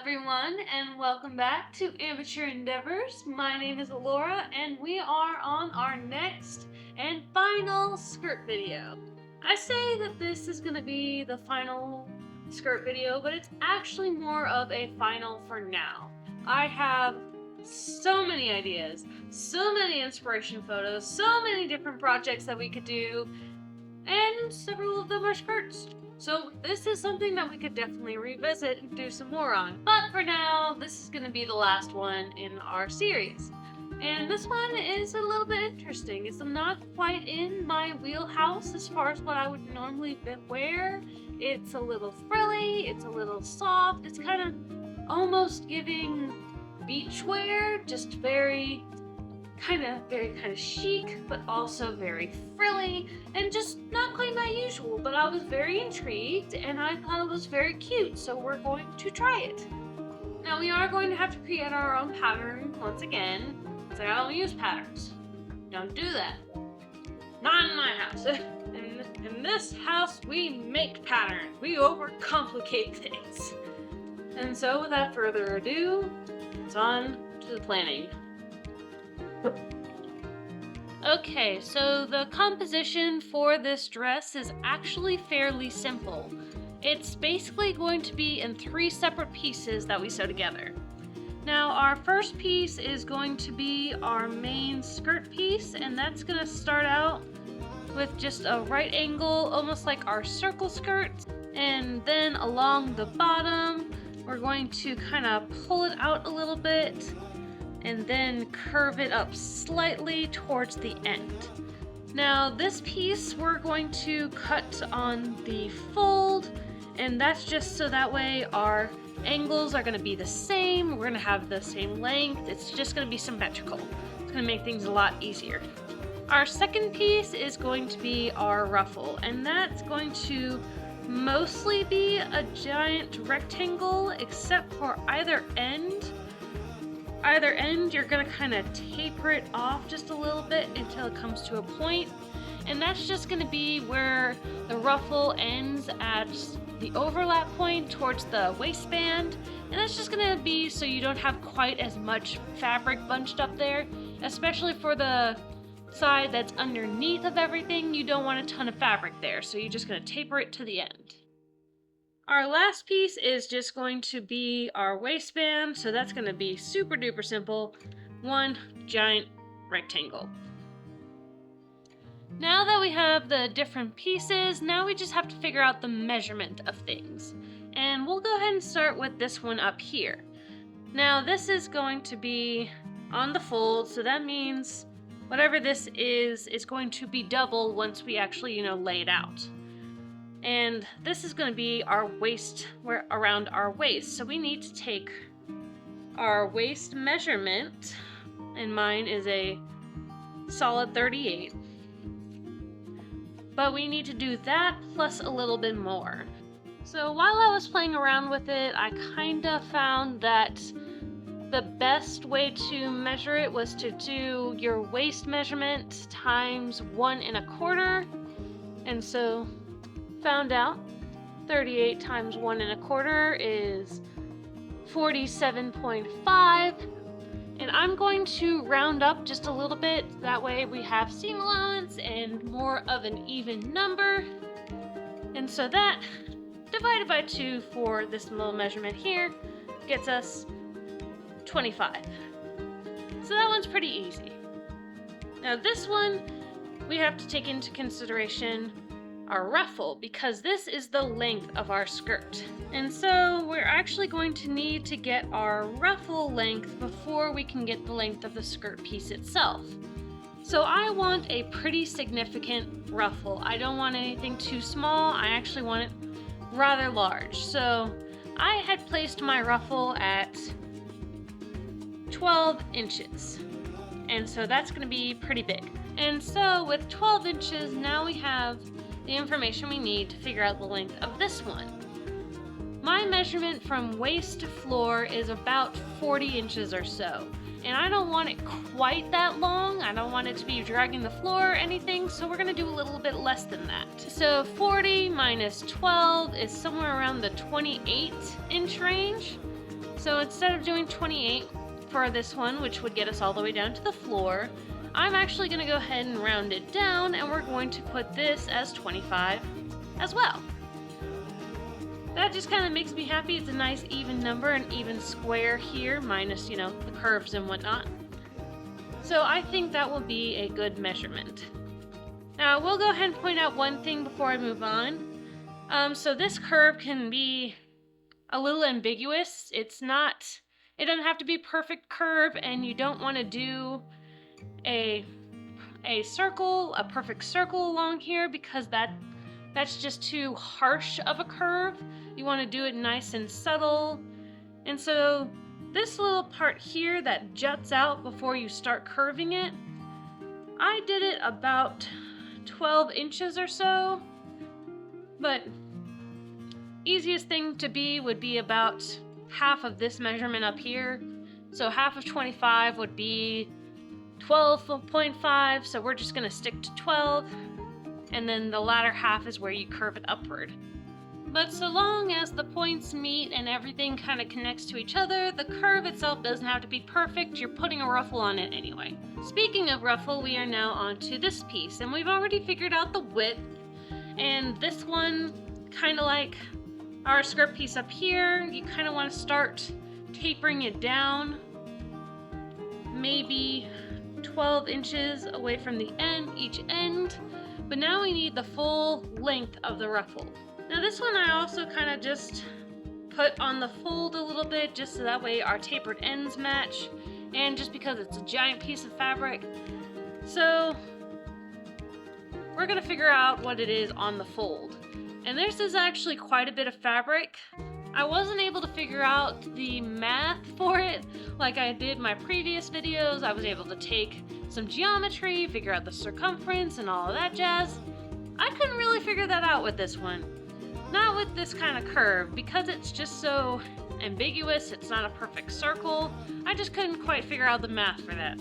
everyone, and welcome back to Amateur Endeavors. My name is Alora, and we are on our next and final skirt video. I say that this is going to be the final skirt video, but it's actually more of a final for now. I have so many ideas, so many inspiration photos, so many different projects that we could do, and several of them are skirts. So this is something that we could definitely revisit and do some more on. But for now, this is going to be the last one in our series. And this one is a little bit interesting. It's not quite in my wheelhouse as far as what I would normally wear. It's a little frilly, it's a little soft, it's kind of almost giving beachwear, just very kind of chic, but also very frilly, and just not quite my usual, but I was very intrigued, and I thought it was very cute, so we're going to try it. Now, we are going to have to create our own pattern once again, because I don't use patterns. Don't do that. Not in my house. In this house, we make patterns. We overcomplicate things. And so, without further ado, it's on to the planning. Okay, so the composition for this dress is actually fairly simple. It's basically going to be in 3 separate pieces that we sew together. Now, our first piece is going to be our main skirt piece, and that's going to start out with just a right angle, almost like our circle skirt, and then along the bottom, we're going to kind of pull it out a little bit, and then curve it up slightly towards the end. Now this piece we're going to cut on the fold, and that's just so that way our angles are going to be the same, we're going to have the same length, it's just going to be symmetrical. It's going to make things a lot easier. Our second piece is going to be our ruffle, and that's going to mostly be a giant rectangle, except for either end. Either end, you're going to kind of taper it off just a little bit until it comes to a point, and that's just going to be where the ruffle ends at the overlap point towards the waistband, and that's just going to be so you don't have quite as much fabric bunched up there, especially for the side that's underneath of everything. You don't want a ton of fabric there, so you're just going to taper it to the end. Our last piece is just going to be our waistband, so that's going to be super duper simple. One giant rectangle. Now that we have the different pieces, now we just have to figure out the measurement of things. And we'll go ahead and start with this one up here. Now this is going to be on the fold, so that means whatever this is going to be double once we actually, lay it out. And this is going to be our waist, around our waist. So we need to take our waist measurement, and mine is a solid 38. But we need to do that plus a little bit more. So while I was playing around with it, I kind of found that the best way to measure it was to do your waist measurement times 1 1/4. And so found out 38 times 1 1/4 is 47.5, and I'm going to round up just a little bit, that way we have seam allowance and more of an even number. And so that divided by 2 for this little measurement here gets us 25. So that one's pretty easy. Now this one we have to take into consideration our ruffle, because this is the length of our skirt. And so we're actually going to need to get our ruffle length before we can get the length of the skirt piece itself. So I want a pretty significant ruffle. I don't want anything too small, I actually want it rather large. So I had placed my ruffle at 12 inches. And so that's going to be pretty big. And so with 12 inches, now we have the information we need to figure out the length of this one. My measurement from waist to floor is about 40 inches or so. And I don't want it quite that long. I don't want it to be dragging the floor or anything, so we're going to do a little bit less than that. So 40 minus 12 is somewhere around the 28-inch range. So So instead of doing 28 for this one, which would get us all the way down to the floor, I'm actually going to go ahead and round it down, and we're going to put this as 25 as well. That just kind of makes me happy. It's a nice even number, an even square here, minus, the curves and whatnot. So I think that will be a good measurement. Now, we'll go ahead and point out one thing before I move on. So this curve can be a little ambiguous. It doesn't have to be a perfect curve, and you don't want to do a perfect circle along here, because that's just too harsh of a curve. You want to do it nice and subtle. And so this little part here that juts out before you start curving it, I did it about 12 inches or so, but easiest thing to be would be about half of this measurement up here. So half of 25 would be 12.5, so we're just going to stick to 12, and then the latter half is where you curve it upward. But so long as the points meet and everything kind of connects to each other, the curve itself doesn't have to be perfect. You're putting a ruffle on it anyway. Speaking of ruffle, we are now on to this piece, and we've already figured out the width, and this one, kind of like our skirt piece up here, you kind of want to start tapering it down, maybe 12 inches away from the end, each end. But now we need the full length of the ruffle. Now this one I also kind of just put on the fold a little bit, just so that way our tapered ends match, and just because it's a giant piece of fabric. So we're gonna figure out what it is on the fold. And this is actually quite a bit of fabric. I wasn't able to figure out the math for it like I did my previous videos. I was able to take some geometry, figure out the circumference and all of that jazz. I couldn't really figure that out with this one. Not with this kind of curve, because it's just so ambiguous, it's not a perfect circle. I just couldn't quite figure out the math for that.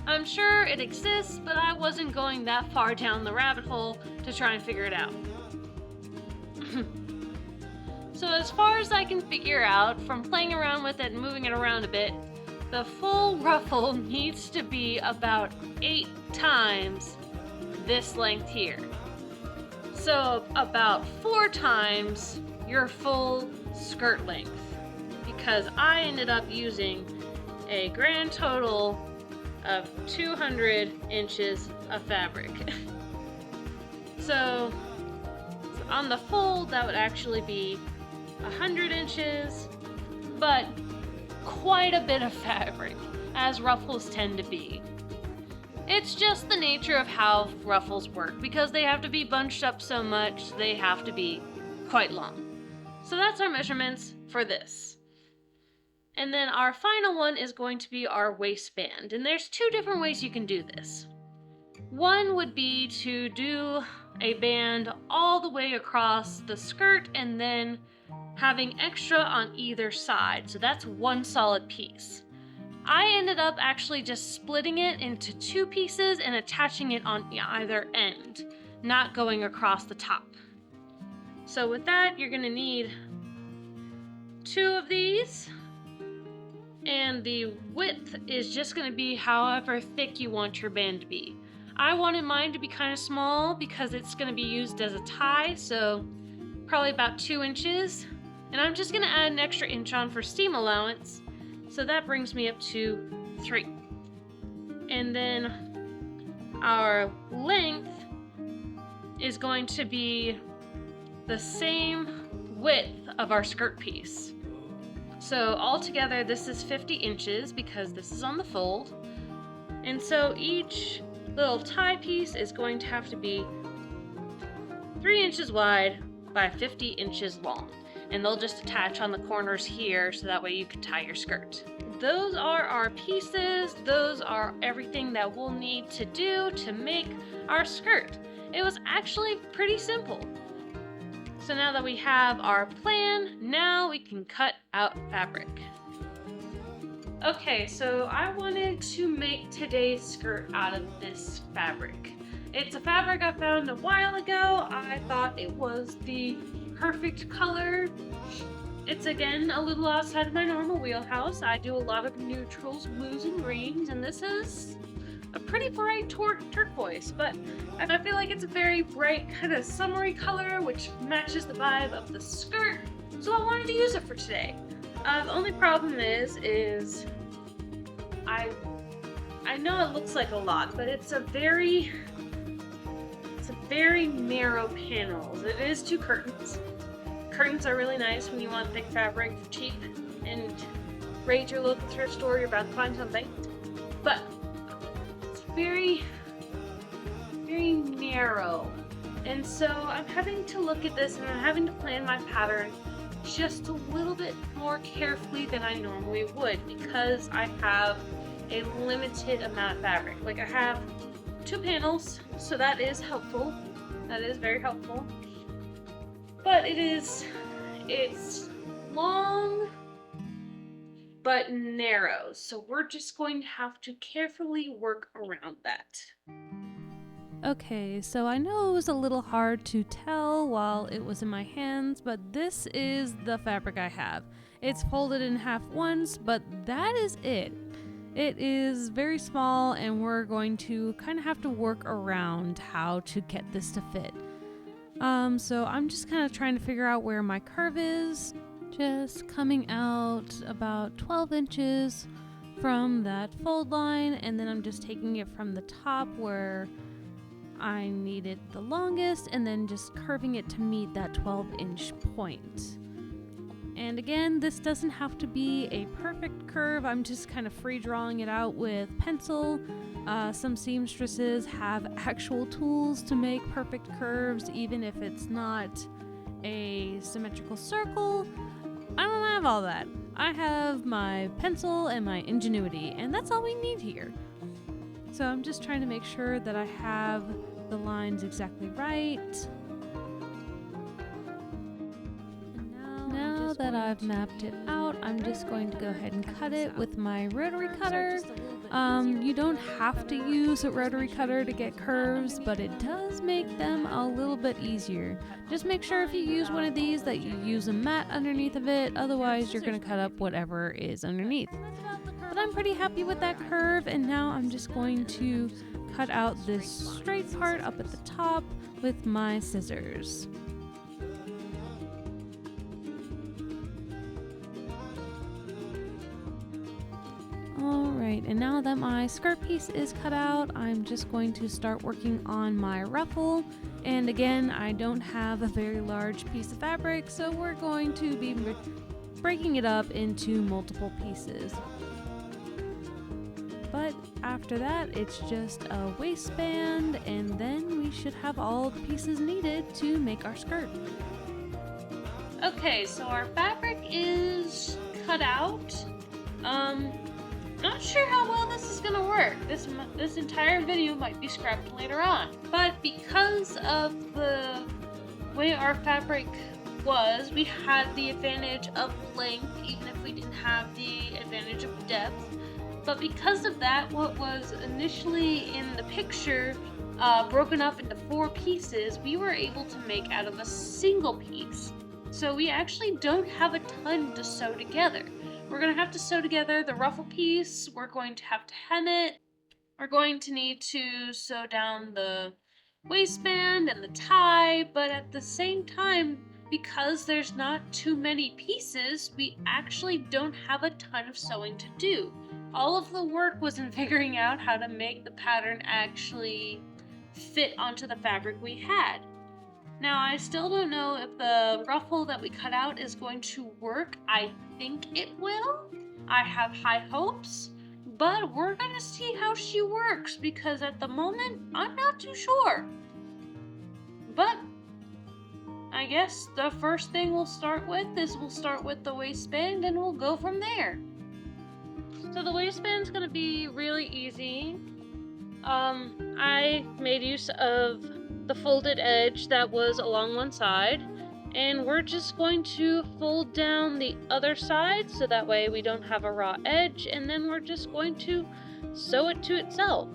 I'm sure it exists, but I wasn't going that far down the rabbit hole to try and figure it out. So as far as I can figure out, from playing around with it and moving it around a bit, the full ruffle needs to be about 8 times this length here. So about 4 times your full skirt length, because I ended up using a grand total of 200 inches of fabric. So on the fold, that would actually be 100 inches, but quite a bit of fabric, as ruffles tend to be. It's just the nature of how ruffles work, because they have to be bunched up so much, they have to be quite long. So that's our measurements for this. And then our final one is going to be our waistband, and there's 2 different ways you can do this. One would be to do a band all the way across the skirt and then having extra on either side, so that's one solid piece. I ended up actually just splitting it into 2 pieces and attaching it on either end, not going across the top. So with that, you're going to need 2 of these, and the width is just going to be however thick you want your band to be. I wanted mine to be kind of small because it's going to be used as a tie, so probably about 2 inches. And I'm just going to add an extra inch on for seam allowance, so that brings me up to 3. And then our length is going to be the same width of our skirt piece. So altogether this is 50 inches because this is on the fold. And so each little tie piece is going to have to be 3 inches wide by 50 inches long. And they'll just attach on the corners here, so that way you can tie your skirt. Those are our pieces. Those are everything that we'll need to do to make our skirt. It was actually pretty simple. So now that we have our plan, now we can cut out fabric. Okay, so I wanted to make today's skirt out of this fabric. It's a fabric I found a while ago. I thought it was the perfect color. It's again a little outside of my normal wheelhouse. I do a lot of neutrals, blues, and greens, and this is a pretty bright turquoise, but I feel like it's a very bright kind of summery color which matches the vibe of the skirt, so I wanted to use it for today. The only problem is I know it looks like a lot, but it's a very narrow panel. It is 2 curtains. Curtains are really nice when you want thick fabric for cheap and raid your local thrift store, you're about to find something. But it's very narrow. And so I'm having to look at this and I'm having to plan my pattern just a little bit more carefully than I normally would because I have a limited amount of fabric. Like I have 2 panels, so that is helpful. That is very helpful. But it's long but narrow, so we're just going to have to carefully work around that. Okay, so I know it was a little hard to tell while it was in my hands, but this is the fabric I have. It's folded in half once, but that is it. It is very small and we're going to kind of have to work around how to get this to fit. So I'm just kind of trying to figure out where my curve is. Just coming out about 12 inches from that fold line, and then I'm just taking it from the top where I need it the longest and then just curving it to meet that 12-inch point. And again, this doesn't have to be a perfect curve. I'm just kind of free drawing it out with pencil. Some seamstresses have actual tools to make perfect curves, even if it's not a symmetrical circle. I don't have all that. I have my pencil and my ingenuity, and that's all we need here. So I'm just trying to make sure that I have the lines exactly right. Now that I've mapped it out, I'm just going to go ahead and cut it with my rotary cutter. You don't have to use a rotary cutter to get curves, but it does make them a little bit easier. Just make sure if you use one of these that you use a mat underneath of it, otherwise you're going to cut up whatever is underneath. But I'm pretty happy with that curve, and now I'm just going to cut out this straight part up at the top with my scissors. Alright, and now that my skirt piece is cut out, I'm just going to start working on my ruffle. And again, I don't have a very large piece of fabric, so we're going to be breaking it up into multiple pieces. But after that, it's just a waistband, and then we should have all the pieces needed to make our skirt. Okay, so our fabric is cut out. Not sure how well this is gonna work. This entire video might be scrapped later on. But because of the way our fabric was, we had the advantage of length, even if we didn't have the advantage of depth. But because of that, what was initially in the picture broken up into 4 pieces, we were able to make out of a single piece. So we actually don't have a ton to sew together. We're going to have to sew together the ruffle piece, we're going to have to hem it, we're going to need to sew down the waistband and the tie, but at the same time, because there's not too many pieces, we actually don't have a ton of sewing to do. All of the work was in figuring out how to make the pattern actually fit onto the fabric we had. Now, I still don't know if the ruffle that we cut out is going to work. I think it will. I have high hopes, but we're gonna see how she works because at the moment, I'm not too sure. But I guess the first thing we'll start with the waistband and we'll go from there. So the waistband's gonna be really easy. I made use of the folded edge that was along one side, and we're just going to fold down the other side so that way we don't have a raw edge, and then we're just going to sew it to itself.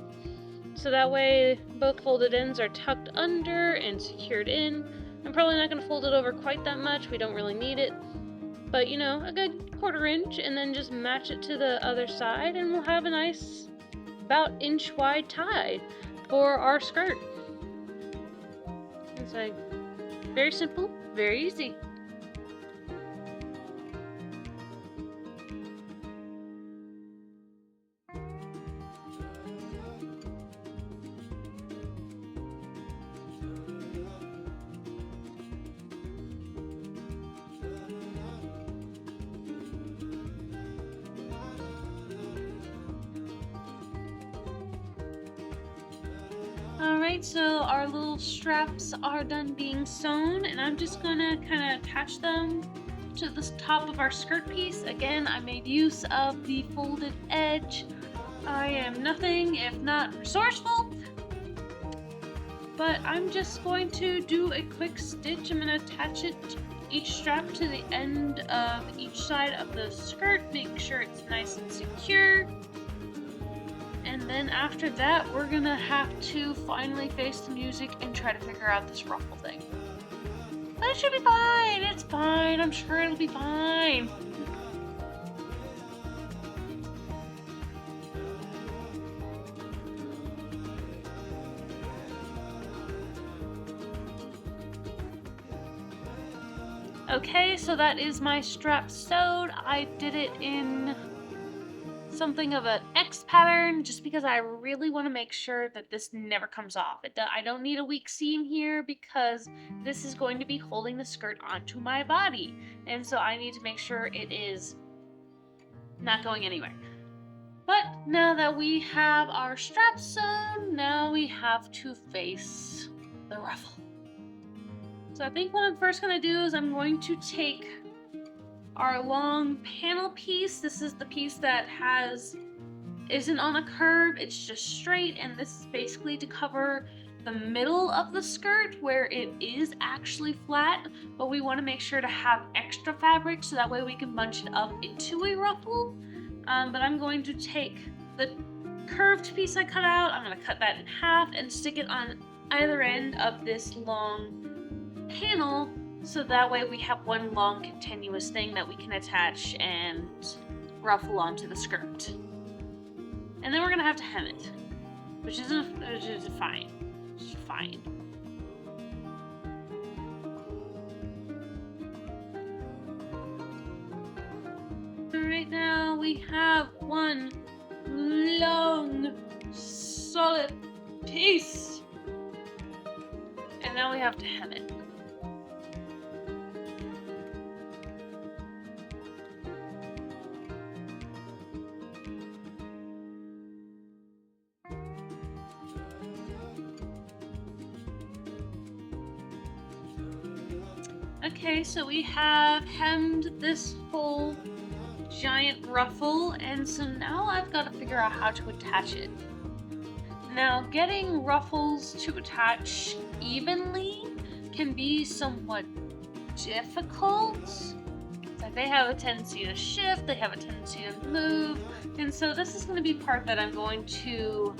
So that way both folded ends are tucked under and secured in. I'm probably not going to fold it over quite that much, we don't really need it, but you know, a good 1/4 inch, and then just match it to the other side, and we'll have a nice about inch wide tie for our skirt. It's like very simple, very easy. Alright, so our little straps are done being sewn, and I'm just gonna kind of attach them to the top of our skirt piece. Again, I made use of the folded edge. I am nothing if not resourceful, but I'm just going to do a quick stitch. I'm gonna attach each strap to the end of each side of the skirt, make sure it's nice and secure. And then after that, we're gonna have to finally face the music and try to figure out this ruffle thing. But it should be fine, it's fine, I'm sure it'll be fine. Okay, so that is my strap sewed. I did it in something of an X pattern just because I really want to make sure that this never comes off. I don't need a weak seam here because this is going to be holding the skirt onto my body, and so I need to make sure it is not going anywhere. But now that we have our straps sewn, now we have to face the ruffle. So I think what I'm first going to do is I'm going to take our long panel piece. This is the piece that isn't on a curve, it's just straight, and this is basically to cover the middle of the skirt where it is actually flat, but we want to make sure to have extra fabric so that way we can bunch it up into a ruffle. But I'm going to take the curved piece I cut out, I'm going to cut that in half and stick it on either end of this long panel, so that way we have one long continuous thing that we can attach and ruffle onto the skirt. And then we're gonna have to hem it, which is fine. It's fine. Right now we have one long, solid piece, and now we have to hem it. Okay, so we have hemmed this whole giant ruffle, and so now I've got to figure out how to attach it. Now, getting ruffles to attach evenly can be somewhat difficult. Like, they have a tendency to shift, they have a tendency to move, and so this is going to be part that I'm going to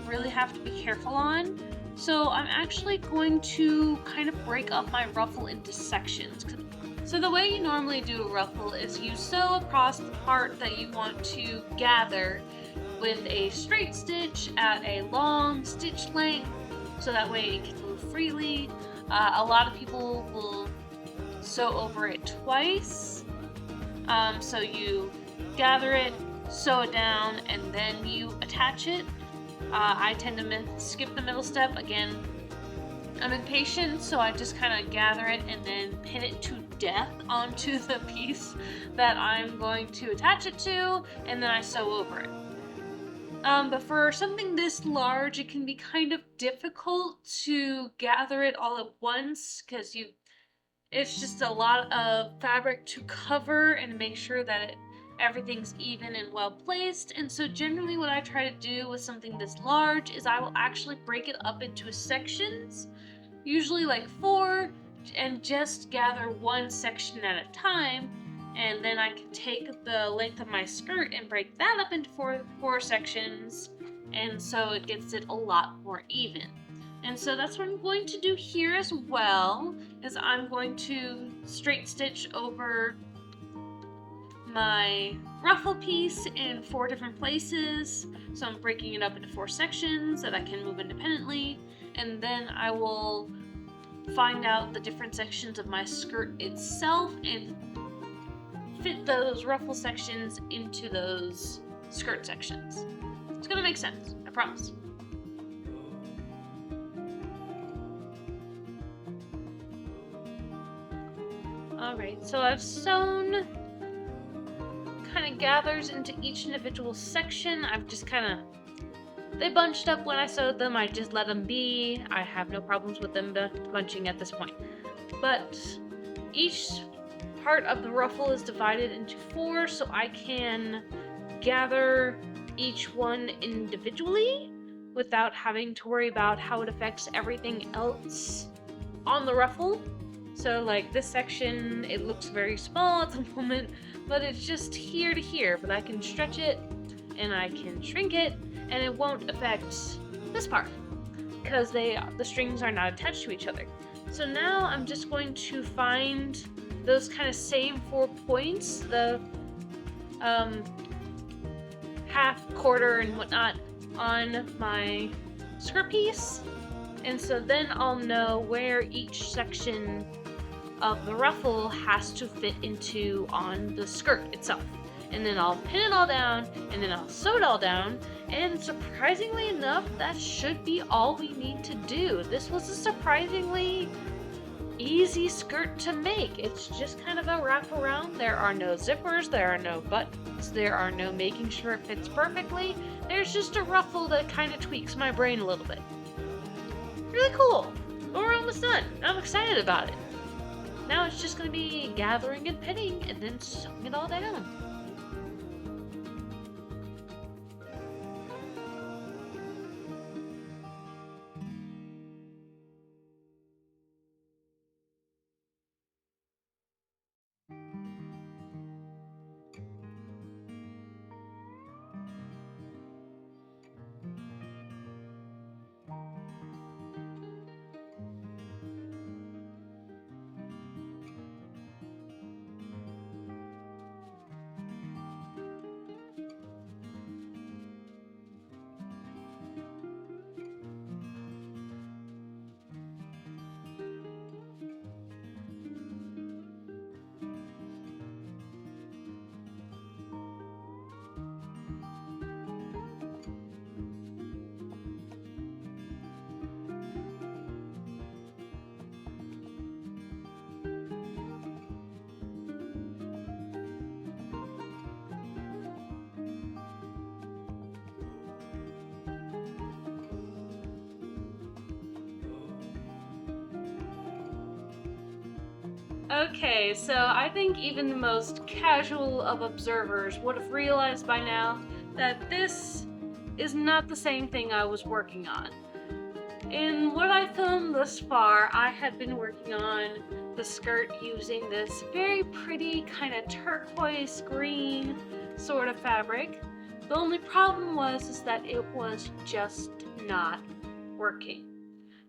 really have to be careful on. So I'm actually going to kind of break up my ruffle into sections. So the way you normally do a ruffle is you sew across the part that you want to gather with a straight stitch at a long stitch length, so that way it can move freely. A lot of people will sew over it twice. So you gather it, sew it down, and then you attach it. I tend to skip the middle step. Again, I'm impatient, so I just kind of gather it and then pin it to death onto the piece that I'm going to attach it to, and then I sew over it. But for something this large, it can be kind of difficult to gather it all at once because it's just a lot of fabric to cover and make sure that everything's even and well placed. And so generally what I try to do with something this large is I will actually break it up into sections, usually like 4, and just gather one section at a time, and then I can take the length of my skirt and break that up into four sections, and so it gets it a lot more even. And so that's what I'm going to do here as well, is I'm going to straight stitch over my ruffle piece in 4 different places. So I'm breaking it up into 4 sections that I can move independently, and then I will find out the different sections of my skirt itself and fit those ruffle sections into those skirt sections. It's gonna make sense, I promise. Alright, so I've sewn kind of gathers into each individual section. I've just they bunched up when I sewed them. I just let them be. I have no problems with them bunching at this point. But each part of the ruffle is divided into 4, so I can gather each one individually without having to worry about how it affects everything else on the ruffle. So like this section, it looks very small at the moment, but it's just here to here, but I can stretch it and I can shrink it, and it won't affect this part because the strings are not attached to each other. So now I'm just going to find those kind of same 4 points, the half, quarter, and whatnot on my skirt piece, and so then I'll know where each section of the ruffle has to fit into on the skirt itself. And then I'll pin it all down, and then I'll sew it all down, and surprisingly enough, that should be all we need to do. This was a surprisingly easy skirt to make. It's just kind of a wraparound. There are no zippers, there are no buttons, there are no making sure it fits perfectly. There's just a ruffle that kind of tweaks my brain a little bit. Really cool. We're almost done. I'm excited about it. Now it's just going to be gathering and pinning and then sewing it all down. Okay, so I think even the most casual of observers would have realized by now that this is not the same thing I was working on. In what I filmed thus far, I had been working on the skirt using this very pretty kind of turquoise green sort of fabric. The only problem was that it was just not working.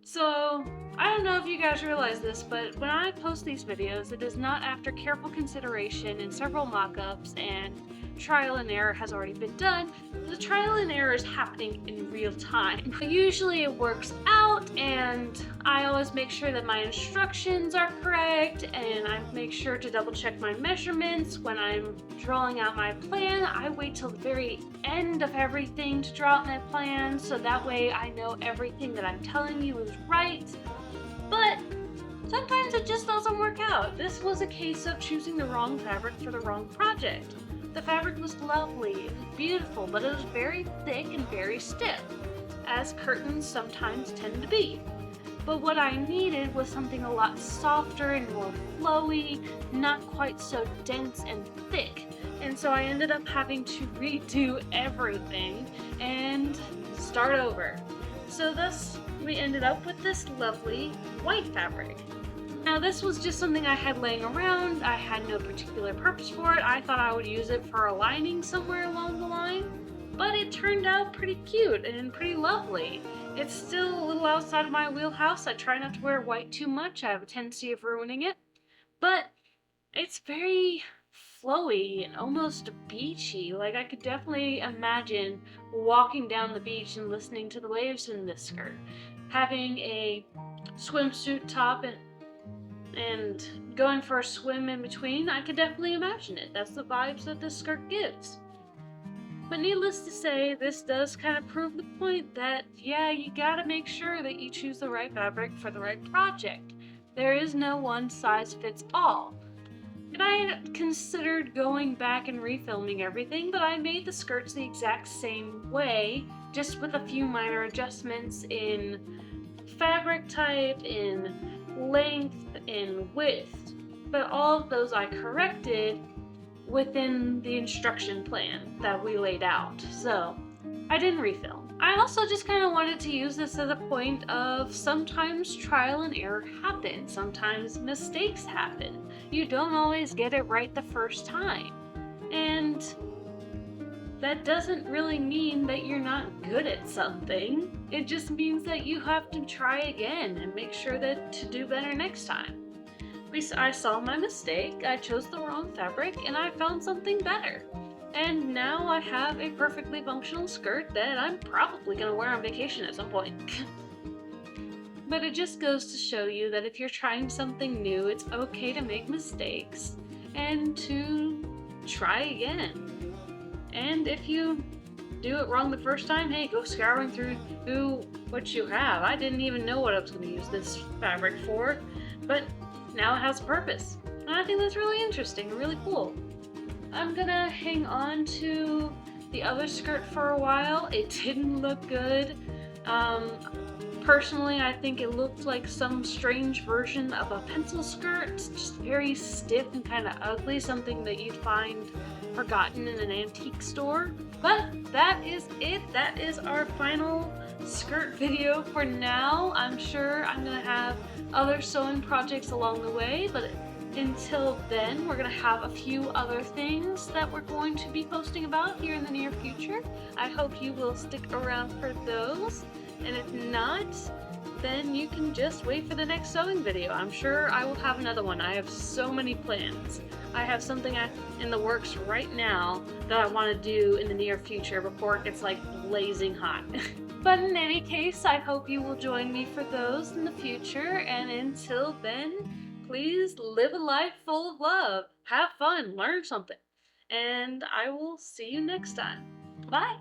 So, I don't know if you guys realize this, but when I post these videos, it is not after careful consideration and several mock-ups and trial and error has already been done. The trial and error is happening in real time. Usually it works out, and I always make sure that my instructions are correct, and I make sure to double check my measurements when I'm drawing out my plan. I wait till the very end of everything to draw out my plan, so that way I know everything that I'm telling you is right. But sometimes it just doesn't work out. This was a case of choosing the wrong fabric for the wrong project. The fabric was lovely, it was beautiful, but it was very thick and very stiff, as curtains sometimes tend to be. But what I needed was something a lot softer and more flowy, not quite so dense and thick. And so I ended up having to redo everything and start over. So thus, we ended up with this lovely white fabric. Now this was just something I had laying around. I had no particular purpose for it. I thought I would use it for a lining somewhere along the line, but it turned out pretty cute and pretty lovely. It's still a little outside of my wheelhouse. I try not to wear white too much. I have a tendency of ruining it, but it's very flowy and almost beachy. Like I could definitely imagine walking down the beach and listening to the waves in this skirt. Having a swimsuit top and going for a swim in between, I could definitely imagine it. That's the vibes that this skirt gives. But needless to say, this does kind of prove the point that, yeah, you gotta make sure that you choose the right fabric for the right project. There is no one size fits all. And I had considered going back and refilming everything, but I made the skirts the exact same way, just with a few minor adjustments in fabric type, in length, in width. But all of those I corrected within the instruction plan that we laid out. So I didn't refilm. I also just kind of wanted to use this as a point of sometimes trial and error happen, sometimes mistakes happen. You don't always get it right the first time. And that doesn't really mean that you're not good at something. It just means that you have to try again and make sure that to do better next time. I saw my mistake, I chose the wrong fabric, and I found something better. And now I have a perfectly functional skirt that I'm probably gonna wear on vacation at some point. But it just goes to show you that if you're trying something new, it's okay to make mistakes and to try again. And if you do it wrong the first time, hey, go scouring through what you have. I didn't even know what I was gonna use this fabric for, but now it has a purpose. And I think that's really interesting and really cool. I'm gonna hang on to the other skirt for a while. It didn't look good. Personally, I think it looked like some strange version of a pencil skirt, just very stiff and kind of ugly, something that you'd find forgotten in an antique store. But that is it. That is our final skirt video for now. I'm sure I'm gonna have other sewing projects along the way, but until then, we're gonna have a few other things that we're going to be posting about here in the near future. I hope you will stick around for those, and if not, then you can just wait for the next sewing video. I'm sure I will have another one. I have so many plans. I have something in the works right now that I want to do in the near future before it gets like blazing hot. But in any case, I hope you will join me for those in the future, and until then, please live a life full of love, have fun, learn something, and I will see you next time. Bye!